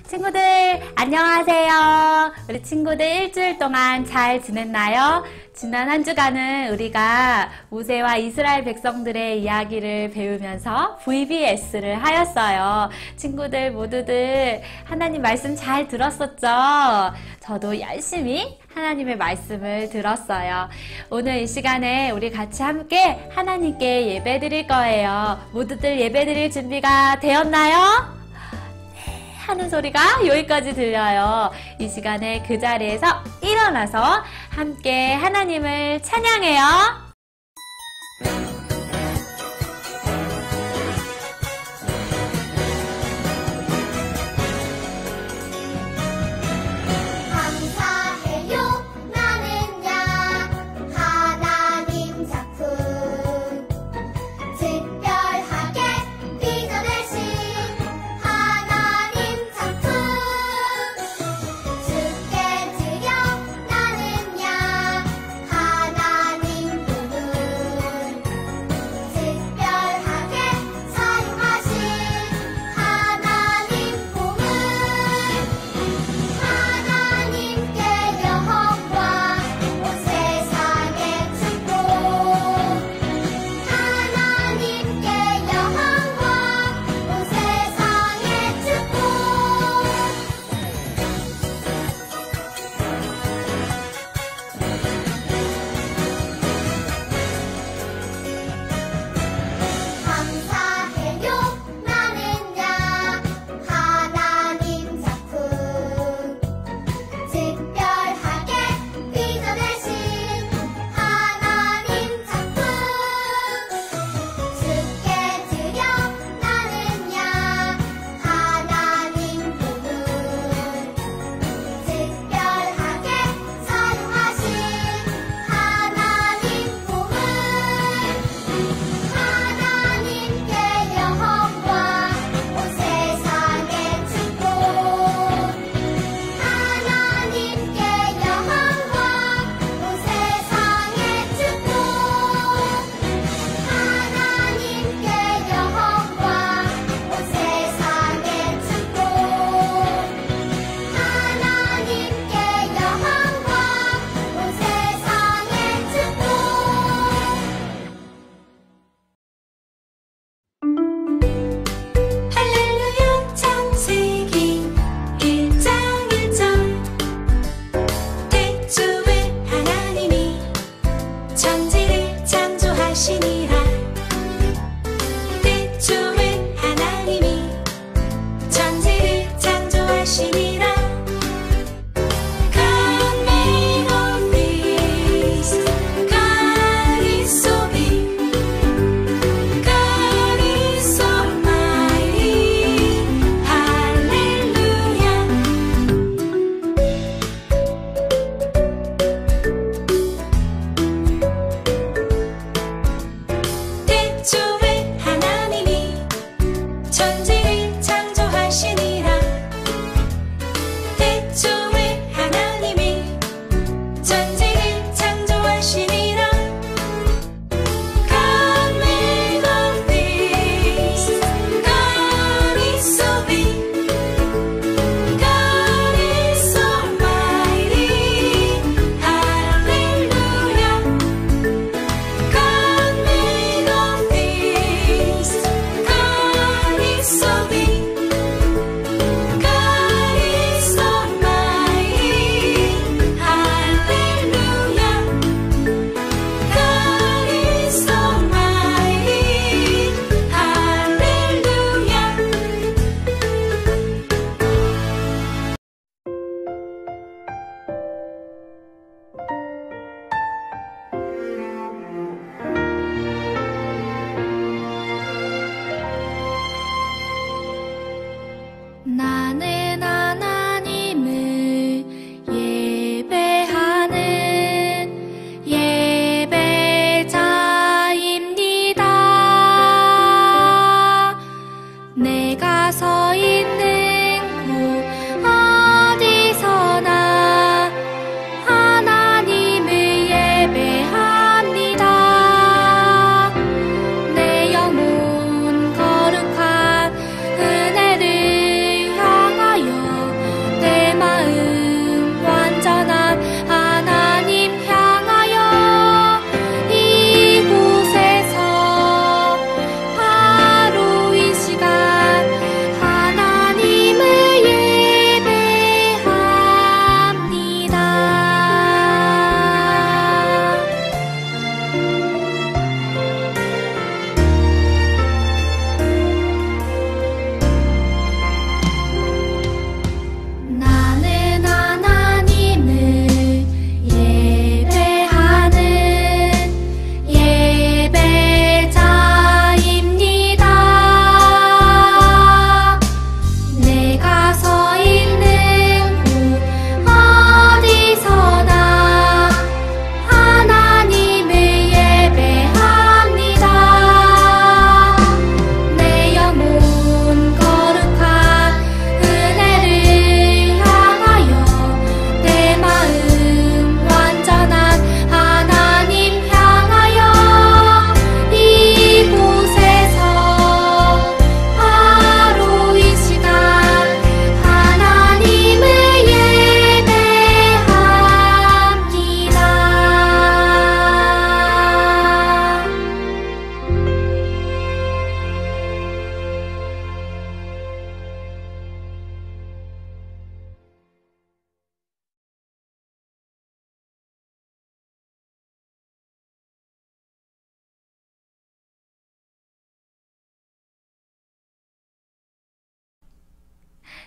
친구들 안녕하세요. 우리 친구들 일주일 동안 잘 지냈나요? 지난 한 주간은 우리가 모세와 이스라엘 백성들의 이야기를 배우면서 VBS를 하였어요. 친구들 모두들 하나님 말씀 잘 들었었죠? 저도 열심히 하나님의 말씀을 들었어요. 오늘 이 시간에 우리 같이 함께 하나님께 예배 드릴 거예요. 모두들 예배 드릴 준비가 되었나요? 하는 소리가 여기까지 들려요. 이 시간에 그 자리에서 일어나서 함께 하나님을 찬양해요. 내 영혼 거룩한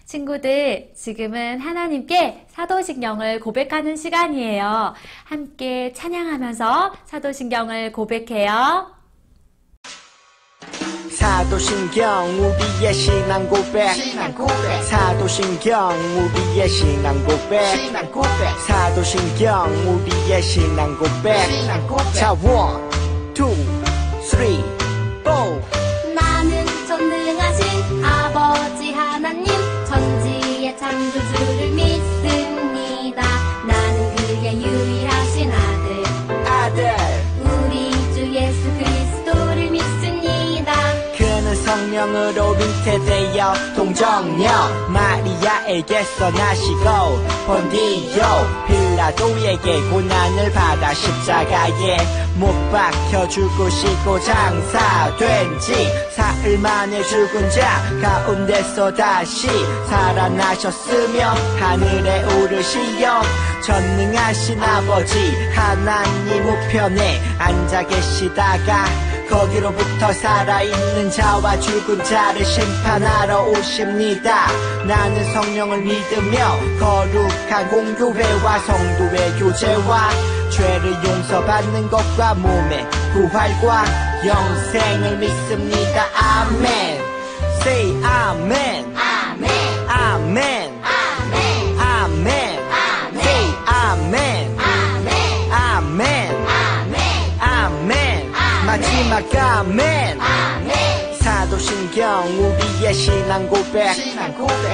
친구들, 지금은 하나님께 사도신경을 고백하는 시간이에요. 함께 찬양하면서 사도신경을 고백해요. 사도신경 우리의 신앙 고백 사도신경 우리의 신앙 고백 사도신경 우리의 신앙 고백 자, 1, 2, 3, 4 나는 전능하신 아버지 하나님 천지의 창조주를 믿습니다. 나는 그의 유일하신 아들 우리 주 예수 그리스도를 믿습니다. 그는 성령으로 잉태되어 동정녀 마리아에게서 나시고 본디오 빌라도에게 고난을 받아 십자가에 못 박혀 죽으시고 장사된 지 사흘 만에 죽은 자 가운데서 다시 살아나셨으며 하늘에 오르시어 전능하신 아버지 하나님 우편에 앉아 계시다가 거기로부터 살아있는 자와 죽은 자를 심판하러 오십니다. 나는 성령을 믿으며 거룩한 공교회와 성도의 교제와 죄를 용서받는 것과 몸의 부활과 영생을 믿습니다. 아멘. Say 아멘. 아멘 아멘. 아멘 아멘. Say 아멘. 아멘 아멘. 아멘 아멘. 마지막 아멘. 아멘 사도신경 우리의 신앙 고백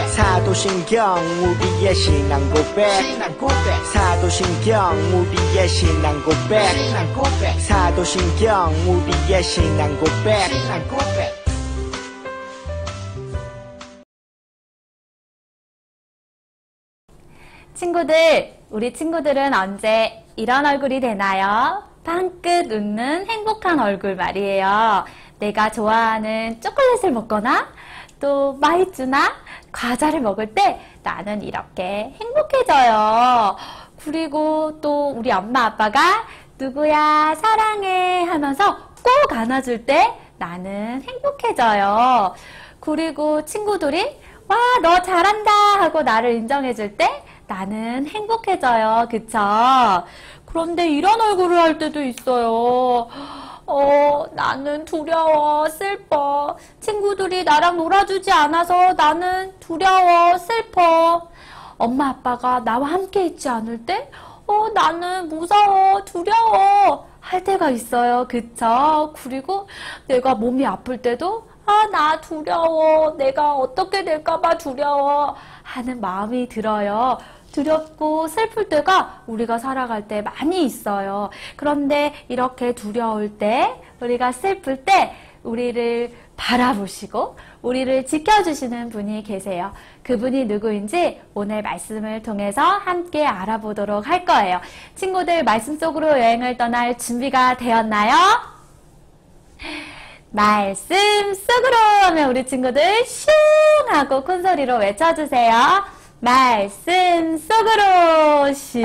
사도신경 우리의 신앙 고백 사도신경 우리의 신앙 고백 사도신경 우리의 신앙 고백 친구들, 우리 친구들은 언제 이런 얼굴이 되나요? 빵긋 웃는 행복한 얼굴 말이에요. 내가 좋아하는 초콜릿을 먹거나 또 마이쮸나 과자를 먹을 때 나는 이렇게 행복해져요. 그리고 또 우리 엄마 아빠가 누구야 사랑해 하면서 꼭 안아줄 때 나는 행복해져요. 그리고 친구들이 와, 너 잘한다 하고 나를 인정해줄 때 나는 행복해져요. 그쵸? 그런데 이런 얼굴을 할 때도 있어요. 나는 두려워, 슬퍼. 친구들이 나랑 놀아주지 않아서 나는 두려워, 슬퍼. 엄마, 아빠가 나와 함께 있지 않을 때, 나는 무서워, 두려워. 할 때가 있어요. 그쵸? 그리고 내가 몸이 아플 때도, 나 두려워. 내가 어떻게 될까봐 두려워. 하는 마음이 들어요. 두렵고 슬플 때가 우리가 살아갈 때 많이 있어요. 그런데 이렇게 두려울 때, 우리가 슬플 때 우리를 바라보시고 우리를 지켜주시는 분이 계세요. 그분이 누구인지 오늘 말씀을 통해서 함께 알아보도록 할 거예요. 친구들, 말씀 속으로 여행을 떠날 준비가 되었나요? 말씀 속으로 하면 우리 친구들 슝 하고 큰 소리로 외쳐주세요. 말씀 속으로 슈.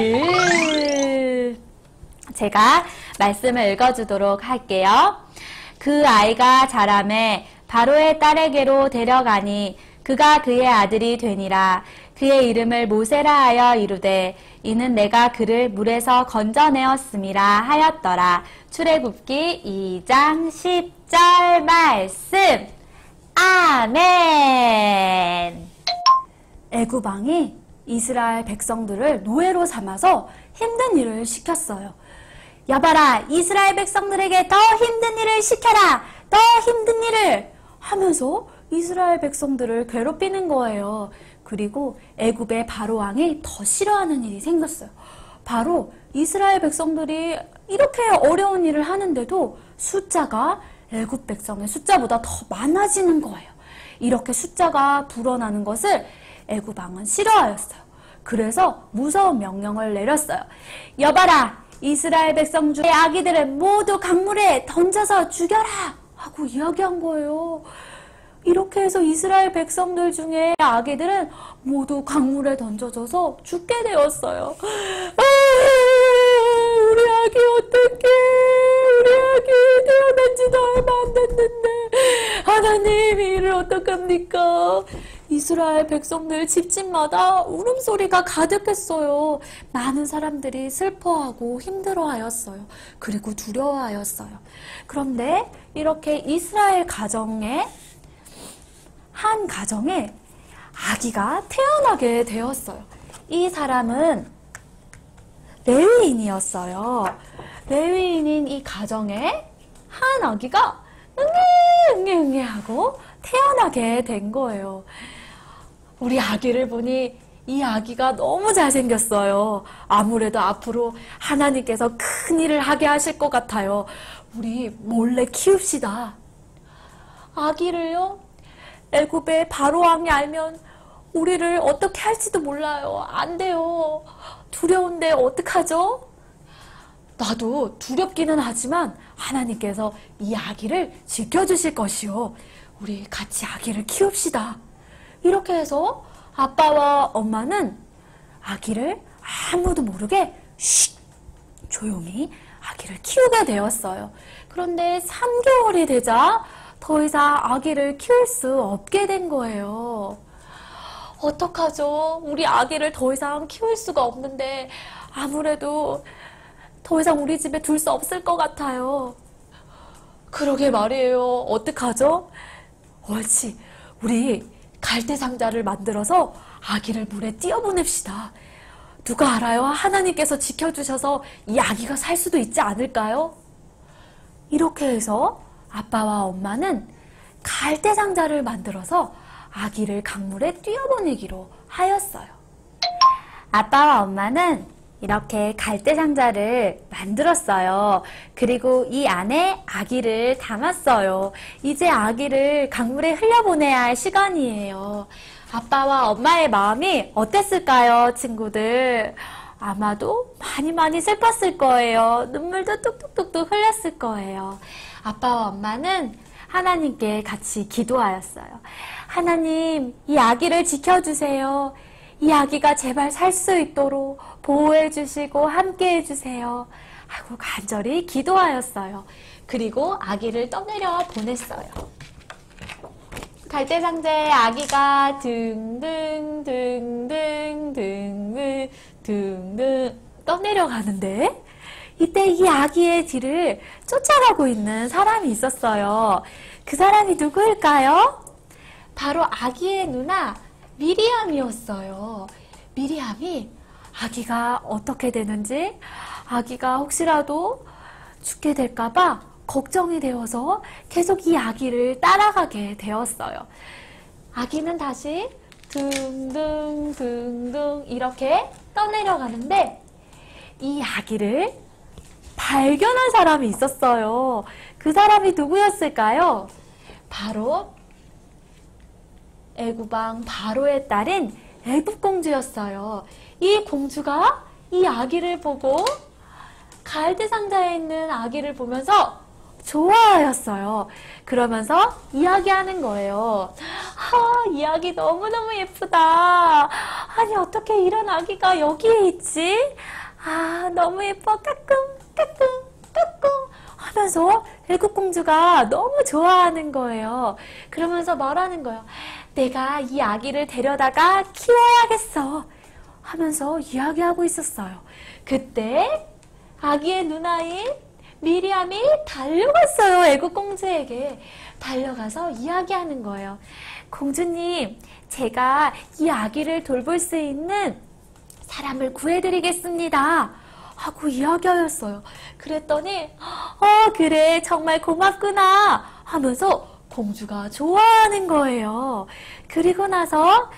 제가 말씀을 읽어주도록 할게요. 그 아이가 자라매 바로의 딸에게로 데려가니 그가 그의 아들이 되니라. 그의 이름을 모세라 하여 이르되 이는 내가 그를 물에서 건져내었음이라 하였더라. 출애굽기 2장 10절 말씀. 아멘. 애굽 왕이 이스라엘 백성들을 노예로 삼아서 힘든 일을 시켰어요. 여봐라, 이스라엘 백성들에게 더 힘든 일을 시켜라, 더 힘든 일을 하면서 이스라엘 백성들을 괴롭히는 거예요. 그리고 애굽의 바로 왕이 더 싫어하는 일이 생겼어요. 바로 이스라엘 백성들이 이렇게 어려운 일을 하는데도 숫자가 애굽 백성의 숫자보다 더 많아지는 거예요. 이렇게 숫자가 불어나는 것을 애굽 왕은 싫어하였어요. 그래서 무서운 명령을 내렸어요. 여봐라, 이스라엘 백성 중에 아기들을 모두 강물에 던져서 죽여라 하고 이야기한 거예요. 이렇게 해서 이스라엘 백성들 중에 아기들은 모두 강물에 던져져서 죽게 되었어요. 우리 아기 어떡해. 우리 아기 태어난 지도 얼마 안 됐는데 하나님, 이 일을 어떡합니까? 이스라엘 백성들 집집마다 울음소리가 가득했어요. 많은 사람들이 슬퍼하고 힘들어하였어요. 그리고 두려워하였어요. 그런데 이렇게 이스라엘 가정에 한 가정에 아기가 태어나게 되었어요. 이 사람은 레위인이었어요. 레위인인 이 가정에 한 아기가 응애 하고 태어나게 된 거예요. 우리 아기를 보니 이 아기가 너무 잘생겼어요. 아무래도 앞으로 하나님께서 큰 일을 하게 하실 것 같아요. 우리 몰래 키웁시다. 아기를요? 애굽의 바로왕이 알면 우리를 어떻게 할지도 몰라요. 안 돼요. 두려운데 어떡하죠? 나도 두렵기는 하지만 하나님께서 이 아기를 지켜주실 것이요. 우리 같이 아기를 키웁시다. 이렇게 해서 아빠와 엄마는 아기를 아무도 모르게 조용히 아기를 키우게 되었어요. 그런데 3개월이 되자 더 이상 아기를 키울 수 없게 된 거예요. 어떡하죠? 우리 아기를 더 이상 키울 수가 없는데 아무래도 더 이상 우리 집에 둘 수 없을 것 같아요. 그러게 말이에요. 어떡하죠? 옳지. 우리 갈대상자를 만들어서 아기를 물에 띄어보냅시다. 누가 알아요? 하나님께서 지켜주셔서 이 아기가 살 수도 있지 않을까요? 이렇게 해서 아빠와 엄마는 갈대상자를 만들어서 아기를 강물에 띄어보내기로 하였어요. 아빠와 엄마는 이렇게 갈대상자를 만들었어요. 그리고 이 안에 아기를 담았어요. 이제 아기를 강물에 흘려보내야 할 시간이에요. 아빠와 엄마의 마음이 어땠을까요, 친구들? 아마도 많이 슬펐을 거예요. 눈물도 뚝뚝뚝뚝 흘렸을 거예요. 아빠와 엄마는 하나님께 같이 기도하였어요. 하나님, 이 아기를 지켜주세요. 이 아기가 제발 살 수 있도록 보호해 주시고 함께 해주세요. 하고 간절히 기도하였어요. 그리고 아기를 떠내려 보냈어요. 갈대상자에 아기가 등등 떠내려 가는데 이때 이 아기의 뒤를 쫓아가고 있는 사람이 있었어요. 그 사람이 누구일까요? 바로 아기의 누나 미리암이었어요. 미리암이 아기가 어떻게 되는지, 아기가 혹시라도 죽게 될까봐 걱정이 되어서 계속 이 아기를 따라가게 되었어요. 아기는 다시 둥둥 이렇게 떠내려가는데 이 아기를 발견한 사람이 있었어요. 그 사람이 누구였을까요? 바로 애굽왕 바로의 딸인 애굽공주였어요. 이 공주가 이 아기를 보고 갈대상자에 있는 아기를 보면서 좋아하였어요. 그러면서 이야기하는 거예요. 이 아기 너무너무 예쁘다. 아니 어떻게 이런 아기가 여기에 있지? 너무 예뻐. 까꿍 하면서 애굽공주가 너무 좋아하는 거예요. 그러면서 말하는 거예요. 내가 이 아기를 데려다가 키워야겠어 하면서 이야기하고 있었어요. 그때 아기의 누나인 미리암이 달려갔어요. 애굽공주에게 달려가서 이야기하는 거예요. 공주님, 제가 이 아기를 돌볼 수 있는 사람을 구해드리겠습니다 하고 이야기하였어요. 그랬더니 그래 정말 고맙구나 하면서 공주가 좋아하는 거예요. 그리고 나서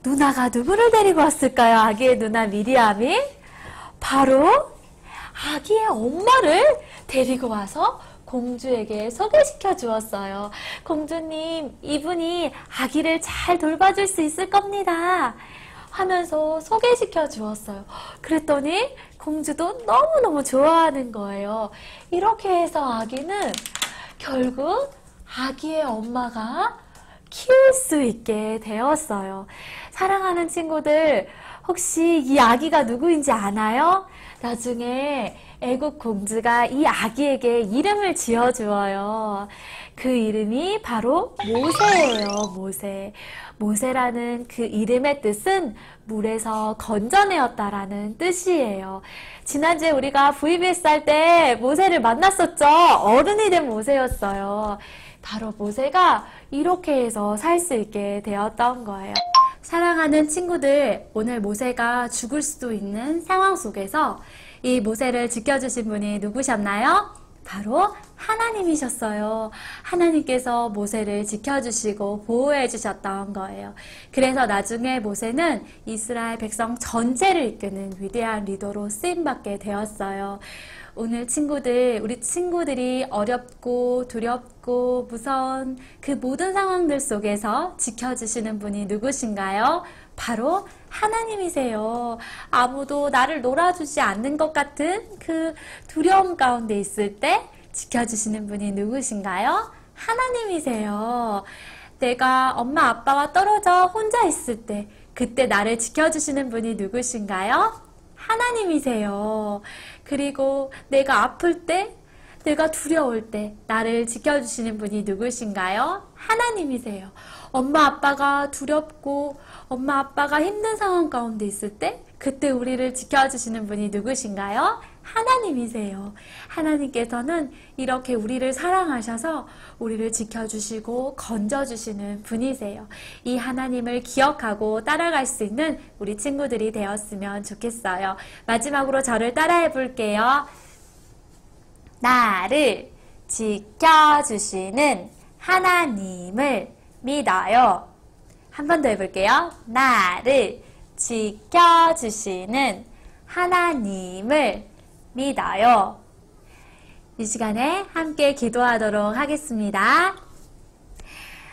누나가 누구를 데리고 왔을까요? 아기의 누나 미리암이 바로 아기의 엄마를 데리고 와서 공주에게 소개시켜 주었어요. 공주님, 이분이 아기를 잘 돌봐줄 수 있을 겁니다 하면서 소개시켜 주었어요. 그랬더니 공주도 너무너무 좋아하는 거예요. 이렇게 해서 아기는 결국 아기의 엄마가 키울 수 있게 되었어요. 사랑하는 친구들, 혹시 이 아기가 누구인지 아나요? 나중에 애국 공주가 이 아기에게 이름을 지어주어요. 그 이름이 바로 모세예요. 모세. 모세라는 그 이름의 뜻은 물에서 건져내었다라는 뜻이에요. 지난주에 우리가 VBS 할 때 모세를 만났었죠. 어른이 된 모세였어요. 바로 모세가 이렇게 해서 살 수 있게 되었던 거예요. 사랑하는 친구들, 오늘 모세가 죽을 수도 있는 상황 속에서 이 모세를 지켜주신 분이 누구셨나요? 바로 하나님이셨어요. 하나님께서 모세를 지켜주시고 보호해 주셨던 거예요. 그래서 나중에 모세는 이스라엘 백성 전체를 이끄는 위대한 리더로 쓰임받게 되었어요. 오늘 친구들, 우리 친구들이 어렵고 두렵고 무서운 그 모든 상황들 속에서 지켜주시는 분이 누구신가요? 바로 하나님이세요. 아무도 나를 놀아주지 않는 것 같은 그 두려움 가운데 있을 때 지켜주시는 분이 누구신가요? 하나님이세요. 내가 엄마 아빠와 떨어져 혼자 있을 때 그때 나를 지켜주시는 분이 누구신가요? 하나님이세요. 그리고 내가 아플 때, 내가 두려울 때 나를 지켜주시는 분이 누구신가요? 하나님이세요. 엄마 아빠가 두렵고 엄마 아빠가 힘든 상황 가운데 있을 때 그때 우리를 지켜주시는 분이 누구신가요? 하나님이세요. 하나님께서는 이렇게 우리를 사랑하셔서 우리를 지켜주시고 건져주시는 분이세요. 이 하나님을 기억하고 따라갈 수 있는 우리 친구들이 되었으면 좋겠어요. 마지막으로 저를 따라해 볼게요. 나를 지켜주시는 하나님을 믿어요. 한 번 더 해볼게요. 나를 지켜주시는 하나님을 믿어요. 이 시간에 함께 기도하도록 하겠습니다.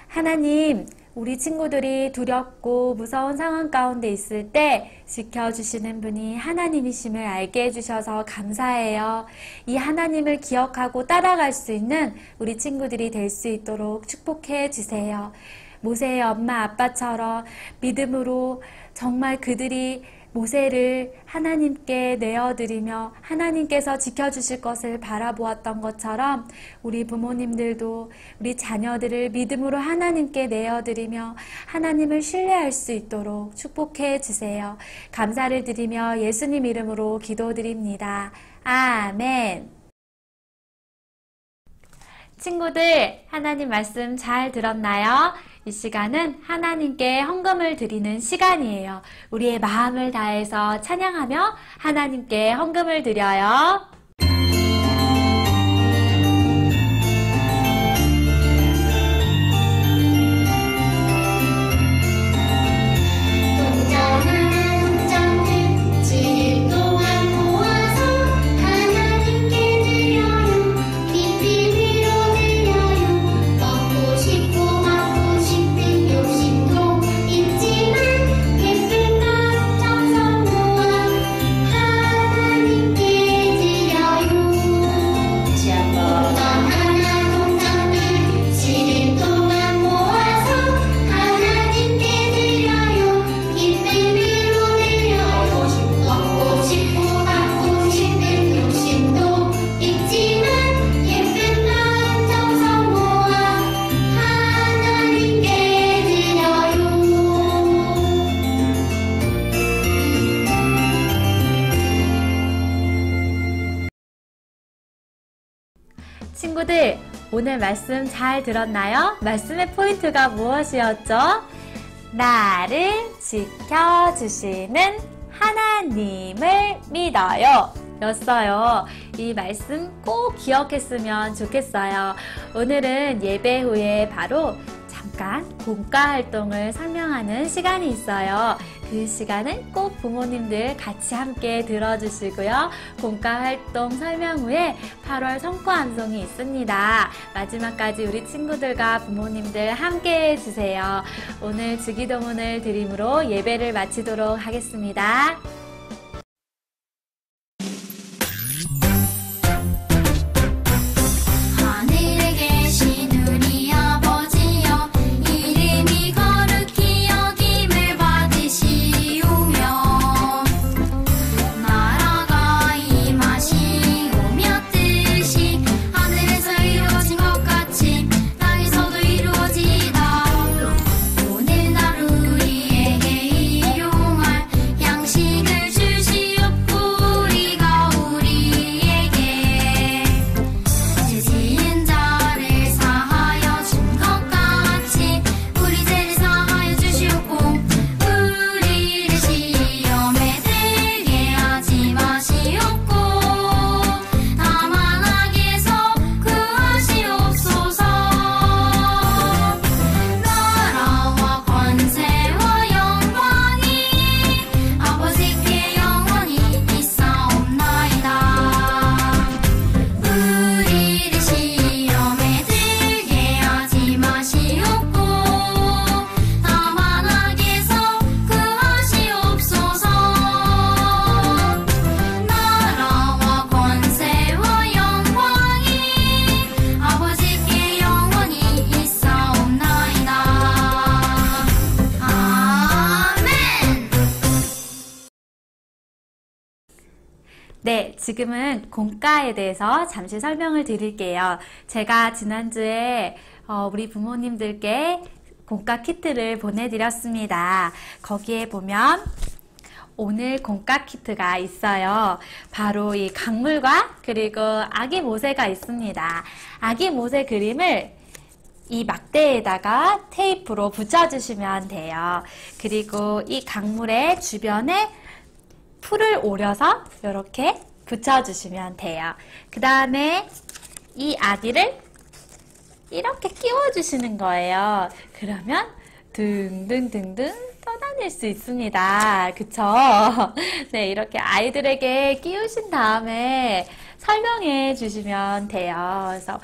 하나님, 우리 친구들이 두렵고 무서운 상황 가운데 있을 때 지켜주시는 분이 하나님이심을 알게 해주셔서 감사해요. 이 하나님을 기억하고 따라갈 수 있는 우리 친구들이 될 수 있도록 축복해 주세요. 모세의 엄마 아빠처럼 믿음으로 정말 그들이 모세를 하나님께 내어드리며 하나님께서 지켜주실 것을 바라보았던 것처럼 우리 부모님들도 우리 자녀들을 믿음으로 하나님께 내어드리며 하나님을 신뢰할 수 있도록 축복해 주세요. 감사를 드리며 예수님 이름으로 기도드립니다. 아멘. 친구들, 하나님 말씀 잘 들었나요? 이 시간은 하나님께 헌금을 드리는 시간이에요. 우리의 마음을 다해서 찬양하며 하나님께 헌금을 드려요. 친구들, 오늘 말씀 잘 들었나요? 말씀의 포인트가 무엇이었죠? 나를 지켜주시는 하나님을 믿어요 였어요. 이 말씀 꼭 기억했으면 좋겠어요. 오늘은 예배 후에 바로 잠깐 공과 활동을 설명하는 시간이 있어요. 그 시간은 꼭 부모님들 같이 함께 들어주시고요. 공과 활동 설명 후에 8월 성과 암송이 있습니다. 마지막까지 우리 친구들과 부모님들 함께 해주세요. 오늘 주기도문을 드림으로 예배를 마치도록 하겠습니다. 나라가 임하시오며 뜻이 하늘에서 이루어진 것 같이 네, 지금은 공과에 대해서 잠시 설명을 드릴게요. 제가 지난주에 우리 부모님들께 공과 키트를 보내드렸습니다. 거기에 보면 오늘 공과 키트가 있어요. 바로 이 강물과 그리고 아기 모세가 있습니다. 아기 모세 그림을 이 막대에다가 테이프로 붙여주시면 돼요. 그리고 이 강물의 주변에 풀을 오려서 이렇게 붙여주시면 돼요. 그 다음에 이 아기를 이렇게 끼워주시는 거예요. 그러면 등등등등 떠다닐 수 있습니다. 그쵸? 네, 이렇게 아이들에게 끼우신 다음에 설명해 주시면 돼요. 그래서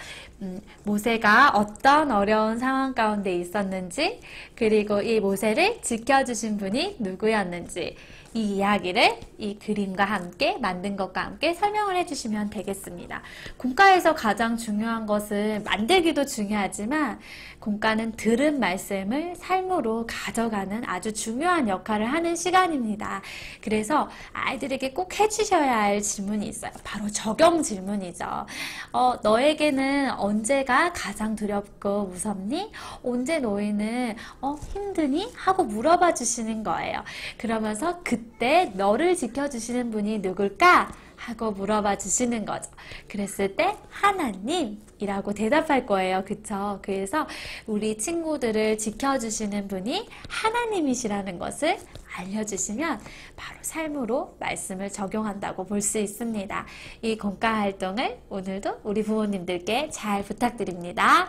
모세가 어떤 어려운 상황 가운데 있었는지, 그리고 이 모세를 지켜주신 분이 누구였는지, 이 이야기를 이 그림과 함께 만든 것과 함께 설명을 해주시면 되겠습니다. 공과에서 가장 중요한 것은 만들기도 중요하지만 공과는 들은 말씀을 삶으로 가져가는 아주 중요한 역할을 하는 시간입니다. 그래서 아이들에게 꼭 해주셔야 할 질문이 있어요. 바로 적용 질문이죠. 너에게는 언제가 가장 두렵고 무섭니? 언제 너희는 힘드니? 하고 물어봐 주시는 거예요. 그러면서 그때 너를 지켜주시는 분이 누굴까? 하고 물어봐 주시는 거죠. 그랬을 때 하나님이라고 대답할 거예요. 그쵸? 그래서 우리 친구들을 지켜주시는 분이 하나님이시라는 것을 알려주시면 바로 삶으로 말씀을 적용한다고 볼 수 있습니다. 이 공과 활동을 오늘도 우리 부모님들께 잘 부탁드립니다.